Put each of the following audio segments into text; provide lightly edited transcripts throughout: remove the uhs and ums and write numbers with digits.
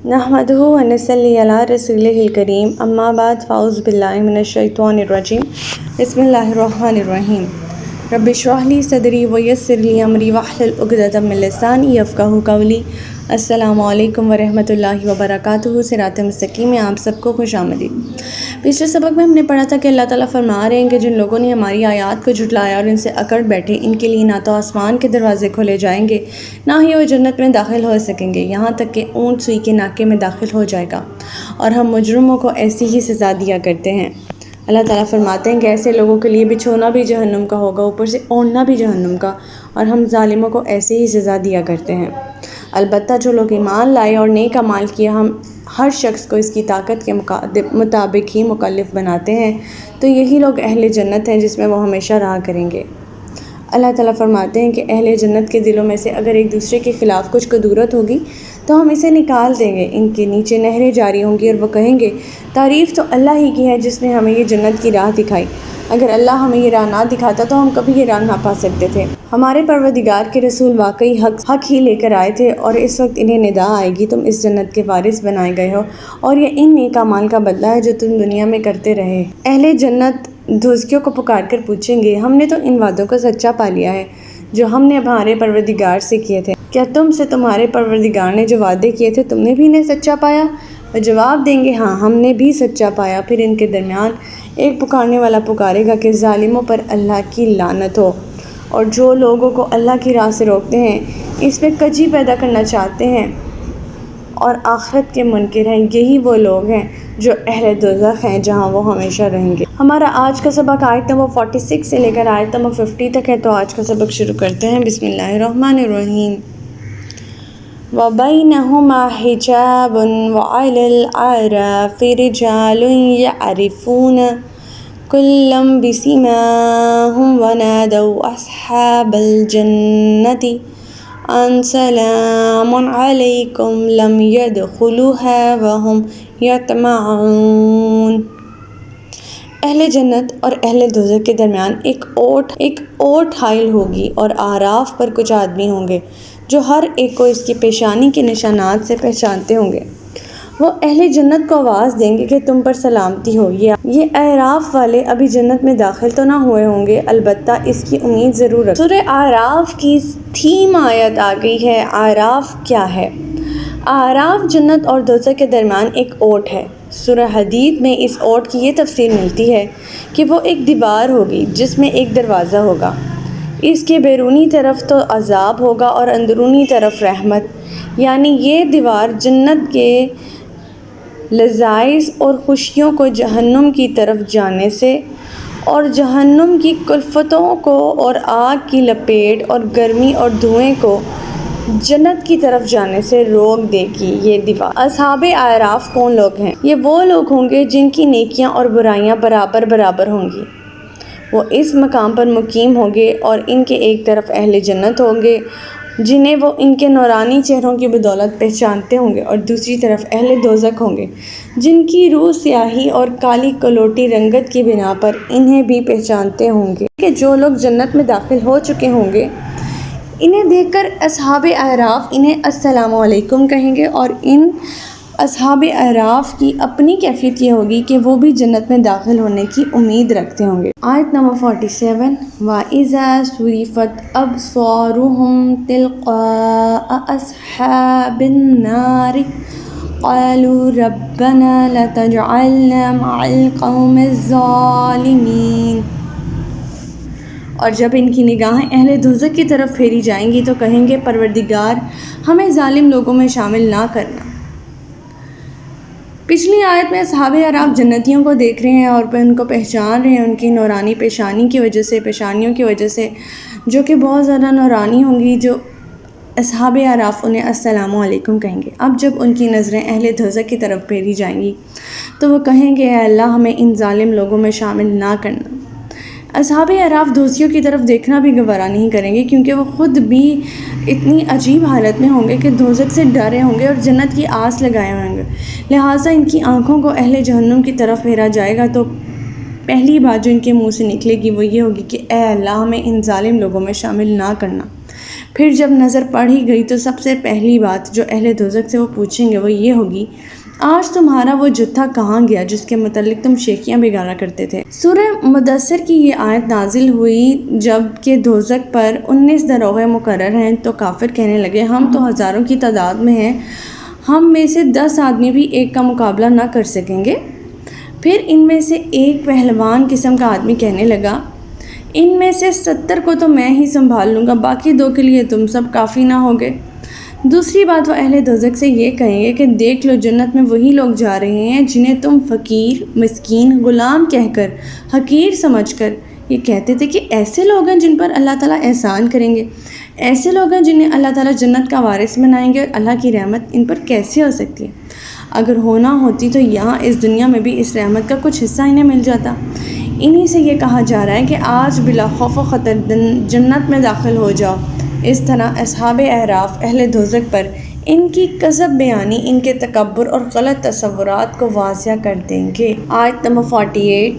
नहमदुहु व नसल्ली अला रसूलिहिल करीम अम्मा बाद फ़ाउज़ु बिल्लाहि मिनश शैतानिर रजीम बिस्मिल्लाहिर रहमानिर रहीम रब्बि इश्रह ली सदरी व यस्सिर ली अमरी वहलुल उक़दतम मिन लिसानी यफ़क़हू क़ौली। अस्सलामु अलैकुम व रहमतुल्लाहि व बरकातुहू। सिरात मुस्तक़ीम में आप सबको खुशामदीद। पिछले सबक में हमने पढ़ा था कि अल्लाह ताला फरमा रहे हैं कि जिन लोगों ने हमारी आयत को झुटलाया और इनसे अकड़ बैठे, इनके लिए ना तो आसमान के दरवाज़े खोले जाएंगे, ना ही वो जन्नत में दाखिल हो सकेंगे, यहाँ तक कि ऊँट सुई के नाके में दाखिल हो जाएगा। और हम मुजरिमों को ऐसी ही सज़ा दिया करते हैं। अल्लाह ताला फरमाते हैं कि ऐसे लोगों के लिए बिछोना भी जहन्नुम का होगा, ऊपर से ओढ़ना भी जहन्नुम का, और हम जालिमों को ऐसे ही सज़ा दिया करते हैं। अलबत्ता जो लोग ईमान लाए और नेक अमाल किया, हम हर शख्स को इसकी ताकत के मुताबिक ही मुकल्लिफ़ बनाते हैं, तो यही लोग अहले जन्नत हैं जिसमें वो हमेशा रहा करेंगे। अल्लाह ताला फरमाते हैं कि अहले जन्नत के दिलों में से अगर एक दूसरे के ख़िलाफ़ कुछ कदूरत होगी तो हम इसे निकाल देंगे। इनके नीचे नहरें जारी होंगी और वो कहेंगे, तारीफ़ तो अल्लाह ही की है जिसने हमें ये जन्नत की राह दिखाई। अगर अल्लाह हमें ये राह ना दिखाता तो हम कभी ये राह ना पा सकते थे। हमारे परवरदिगार के रसूल वाकई हक ही लेकर आए थे, और इस वक्त इन्हें निदा आएगी, तुम इस जन्नत के वारिस बनाए गए हो, और ये इन नेक अमाल का बदला है जो तुम दुनिया में करते रहे। अहले जन्नत दोज़कियों को पुकार कर पूछेंगे, हमने तो इन वादों को सच्चा पा लिया है जो हमने हमारे परवरदिगार से किए थे। क्या तुमसे तुम्हारे परवरदिगार ने जो वादे किए थे तुमने भी इन्हें सच्चा पाया? वो जवाब देंगे, हाँ हमने भी सच्चा पाया। फिर इनके दरमियान एक पुकारने वाला पुकारेगा कि ज़ालिमों पर अल्लाह की लानत हो। और जो लोगों को अल्लाह की राह से रोकते हैं, इसमें कजी पैदा करना चाहते हैं और आखिरत के मुनकिर हैं, यही वो लोग हैं जो अहले दोज़ख हैं जहाँ वो हमेशा रहेंगे। हमारा आज का सबक आयत नंबर 46 से लेकर आयत नंबर 50 तक है, तो आज का सबक शुरू करते हैं। बिस्मिल्लाहिर्रहमानिर्रहीम। व बैनहुमा हिजाबुन व अलल अराफ़ि रिजालुन यअरिफ़ूना कुल्लम बिसिमाहुम व नादौ अस्हाबल जन्नति अन सलामुन अलैकुम लम यदखुलूहा व हुम यतमऊन। अहले जन्नत और अहले दोज़ख के दरमियान एक ओट हाइल होगी, और आराफ पर कुछ आदमी होंगे जो हर एक को इसकी पेशानी के निशानात से पहचानते होंगे। वो अहले जन्नत को आवाज़ देंगे कि तुम पर सलामती हो। ये आराफ वाले अभी जन्नत में दाखिल तो ना हुए होंगे, अलबत्ता इसकी उम्मीद ज़रूर रखें। सूरह आराफ की थीम आयत आ गई है। आराफ क्या है? आराफ जन्नत और दोज़ख के दरमियान एक ओट है। सूरह हदीद में इस ओट की ये तफसीर मिलती है कि वो एक दीवार होगी जिसमें एक दरवाज़ा होगा। इसके बैरूनी तरफ तो अज़ाब होगा और अंदरूनी तरफ रहमत। यानी ये दीवार जन्नत के लज़ाइज़ और खुशियों को जहन्नुम की तरफ जाने से, और जहन्नुम की कुल्फ़तों को और आग की लपेट और गर्मी और धुएं को जन्नत की तरफ जाने से रोक देगी ये दीवार। अस्हाबे आराफ कौन लोग हैं? ये वो लोग होंगे जिनकी नेकियां और बुराइयां बराबर बराबर होंगी। वो इस मकाम पर मुकीम होंगे, और इनके एक तरफ अहले जन्नत होंगे जिन्हें वो इनके नूरानी चेहरों की बदौलत पहचानते होंगे, और दूसरी तरफ अहले दोज़ख होंगे जिनकी रूह स्याही और काली कलोटी रंगत की बिना पर इन्हें भी पहचानते होंगे। कि जो लोग जन्नत में दाखिल हो चुके होंगे, इन्हें देखकर अस्हाबे आराफ इन्हें अस्सलामु अलैकुम कहेंगे, और इन अस्हाबे आराफ की अपनी कैफियत ये होगी कि वो भी जन्नत में दाखिल होने की उम्मीद रखते होंगे। आयत नंबर 47। व इज़ा सुरिफ़त अबसारुहुम तिलक़ा अस्हाबिन नारि क़ालू रब्बना ला तजअलना मअल क़ौमिज़ ज़ालिमीन। और जब इनकी निगाहें अहले दोज़ख की तरफ फेरी जाएंगी तो कहेंगे, परवरदिगार हमें जालिम लोगों में शामिल ना करना। पिछली आयत में अस्हाबे आराफ जन्नतियों को देख रहे हैं और उनको पहचान रहे हैं उनकी नूरानी पेशानियों की वजह से, जो कि बहुत ज़्यादा नूरानी होंगी। जो अस्हाबे आराफ उन्हें अस्सलामु अलैकुम कहेंगे। अब जब उनकी नज़रें अहले दोज़ख की तरफ फेरी जाएंगी तो वो कहेंगे, अल्लाह हमें इन जालिम लोगों में शामिल ना करना। अस्हाबे आराफ दोज़ियों की तरफ देखना भी गवारा नहीं करेंगे, क्योंकि वो ख़ुद भी इतनी अजीब हालत में होंगे कि दोज़ख से डरे होंगे और जन्नत की आस लगाए होंगे। लिहाजा इनकी आँखों को अहले जहन्नुम की तरफ फेरा जाएगा तो पहली बात जो इनके मुँह से निकलेगी वो ये होगी कि ए अल्लाह हमें इन जालिम लोगों में शामिल ना करना। پھر جب نظر پڑھی گئی تو سب سے پہلی بات جو اہل دوزخ سے وہ پوچھیں گے وہ یہ ہوگی، آج تمہارا وہ جتھا کہاں گیا جس کے متعلق تم شیخیاں بگاڑا کرتے تھے۔ سورہ مدثر کی یہ آیت نازل ہوئی جب کہ دوزخ پر 19 دروغے مقرر ہیں تو کافر کہنے لگے ہم تو ہزاروں کی تعداد میں ہیں، ہم میں سے 10 آدمی بھی ایک کا مقابلہ نہ کر سکیں گے۔ پھر ان میں سے ایک پہلوان قسم کا آدمی کہنے لگا ان میں سے 70 کو تو میں ہی سنبھال لوں گا، باقی 2 کے لیے تم سب کافی نہ ہوگے۔ دوسری بات وہ اہل دوزخ سے یہ کہیں گے کہ دیکھ لو جنت میں وہی لوگ جا رہے ہیں جنہیں تم فقیر، مسکین، غلام کہہ کر، حقیر سمجھ کر یہ کہتے تھے کہ ایسے لوگ ہیں جن پر اللہ تعالیٰ احسان کریں گے، ایسے لوگ ہیں جنہیں اللہ تعالیٰ جنت کا وارث بنائیں گے، اور اللہ کی رحمت ان پر کیسے ہو سکتی ہے؟ اگر ہونا ہوتی تو یہاں اس دنیا میں بھی اس رحمت کا کچھ حصہ انہیں مل جاتا۔ انہی سے یہ کہا جا رہا ہے کہ آج بلا خوف و خطر جنت میں داخل ہو جاؤ۔ اس طرح اصحاب اعراف اہل دوزخ پر ان کی کذب بیانی، ان کے تکبر اور غلط تصورات کو واضح کر دیں گے۔ آیت نمبر 48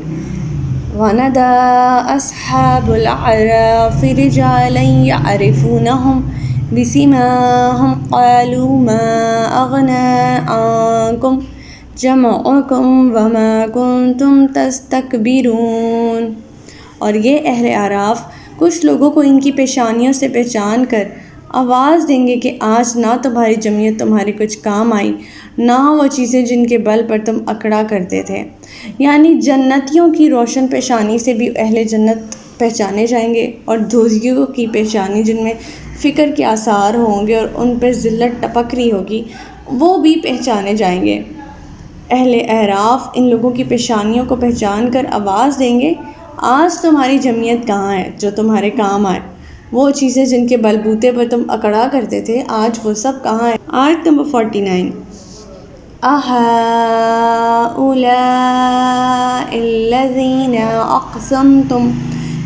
وَنَادَىٰ أَصْحَابُ الْأَعْرَافِ رِجَالًا يَعْرِفُونَهُمْ بِسِيمَاهُمْ قَالُوا مَا أَغْنَىٰ عَنكُمْ جَمْعُكُمْ وَمَا كُنتُمْ تَسْتَكْبِرُونَ۔ اور یہ اہل اعراف کچھ لوگوں کو ان کی پیشانیوں سے پہچان کر آواز دیں گے کہ آج نہ تمہاری جمعیت تمہارے کچھ کام آئی، نہ وہ چیزیں جن کے بل پر تم اکڑا کرتے تھے۔ یعنی جنتیوں کی روشن پیشانی سے بھی اہل جنت پہچانے جائیں گے، اور دوزخیوں کی پیشانی جن میں فکر کے آثار ہوں گے اور ان پر ذلت ٹپک رہی ہوگی وہ بھی پہچانے جائیں گے۔ اہل اعراف ان لوگوں کی پیشانیوں کو پہچان کر آواز دیں گے آج تمہاری جمعیت کہاں ہے جو تمہارے کام آئے، وہ چیزیں جن کے بل بوتے پر تم اکڑا کرتے تھے آج وہ سب کہاں ہیں۔ آیت نمبر 49 أَهَٰؤُلَاءِ الَّذِينَ أَقْسَمْتُمْ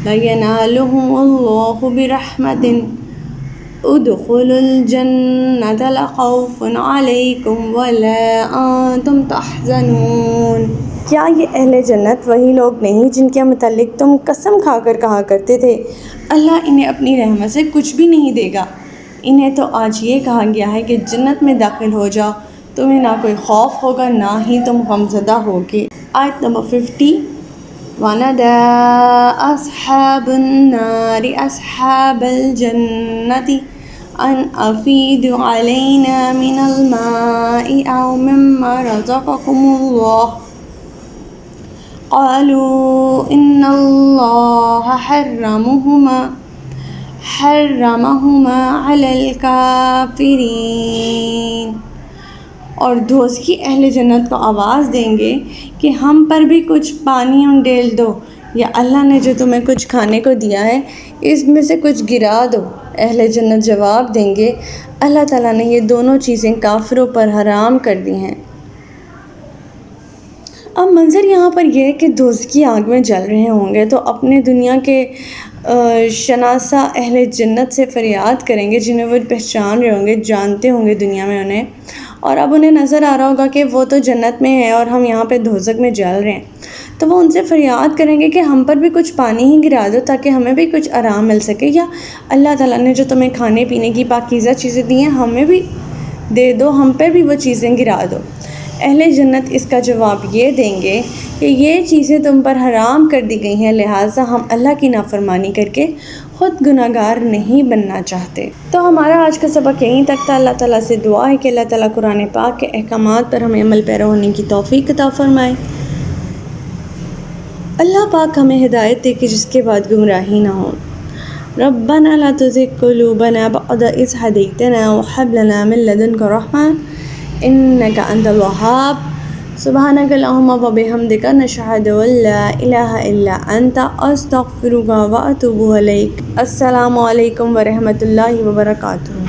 لَيَنَالُهُمُ اللَّهُ بِرَحْمَةٍ ادْخُلُوا الْجَنَّةَ لَا خَوْفٌ عَلَيْكُمْ وَلَا أَنْتُمْ تَحْزَنُونَ۔ کیا یہ اہل جنت وہی لوگ نہیں جن کے متعلق تم قسم کھا کر کہا کرتے تھے اللہ انہیں اپنی رحمت سے کچھ بھی نہیں دے گا؟ انہیں تو آج یہ کہا گیا ہے کہ جنت میں داخل ہو جاؤ، تمہیں نہ کوئی خوف ہوگا نہ ہی تم غمزدہ ہوگے۔ آیت نمبر 50 وَنَادَىٰ أَصْحَابُ النَّارِ أَصْحَابَ الْجَنَّةِ أَنْ أَفِيضُوا عَلَيْنَا مِنَ الْمَاءِ أَوْ مِمَّا رَزَقَكُمُ اللَّهُ قَالُوا إِنَّ اللَّهَ حَرَّمَهُمَا عَلَى الْكَافِرِينَ۔ اور دوزخی اہل جنت کو آواز دیں گے کہ ہم پر بھی کچھ پانی ڈیل دو، یا اللہ نے جو تمہیں کچھ کھانے کو دیا ہے اس میں سے کچھ گرا دو۔ اہل جنت جواب دیں گے اللہ تعالیٰ نے یہ دونوں چیزیں کافروں پر حرام کر دی ہیں۔ اب منظر یہاں پر یہ ہے کہ دوزخی آگ میں جل رہے ہوں گے تو اپنے دنیا کے شناسہ اہل جنت سے فریاد کریں گے جنہیں وہ پہچان رہے ہوں گے، جانتے ہوں گے دنیا میں انہیں، اور اب انہیں نظر آ رہا ہوگا کہ وہ تو جنت میں ہے اور ہم یہاں پہ دوزخ میں جل رہے ہیں، تو وہ ان سے فریاد کریں گے کہ ہم پر بھی کچھ پانی ہی گرا دو تاکہ ہمیں بھی کچھ آرام مل سکے، یا اللہ تعالیٰ نے جو تمہیں کھانے پینے کی پاکیزہ چیزیں دی ہیں ہمیں بھی دے دو، ہم پر بھی وہ چیزیں گرا دو۔ اہل جنت اس کا جواب یہ دیں گے کہ یہ چیزیں تم پر حرام کر دی گئی ہیں، لہٰذا ہم اللہ کی نافرمانی کر کے خود گناہ گار نہیں بننا چاہتے۔ تو ہمارا آج کا سبق یہیں تک تھا۔ اللہ تعالیٰ سے دعا ہے کہ اللہ تعالیٰ قرآن پاک کے احکامات پر ہمیں عمل پیرا ہونے کی توفیق عطا فرمائے۔ اللہ پاک ہمیں ہدایت دے کہ جس کے بعد گمراہی نہ ہو۔ ربنا لا تزغ قلوبنا بعد إذ هديتنا وهب لنا من لدنك رحمة إنك أنت الوهاب سبحانك اللهم وبحمدك نشهد أن لا إله إلا أنت أستغفرك وأتوب إليك۔ السلام علیکم ورحمۃ اللہ وبرکاتہ۔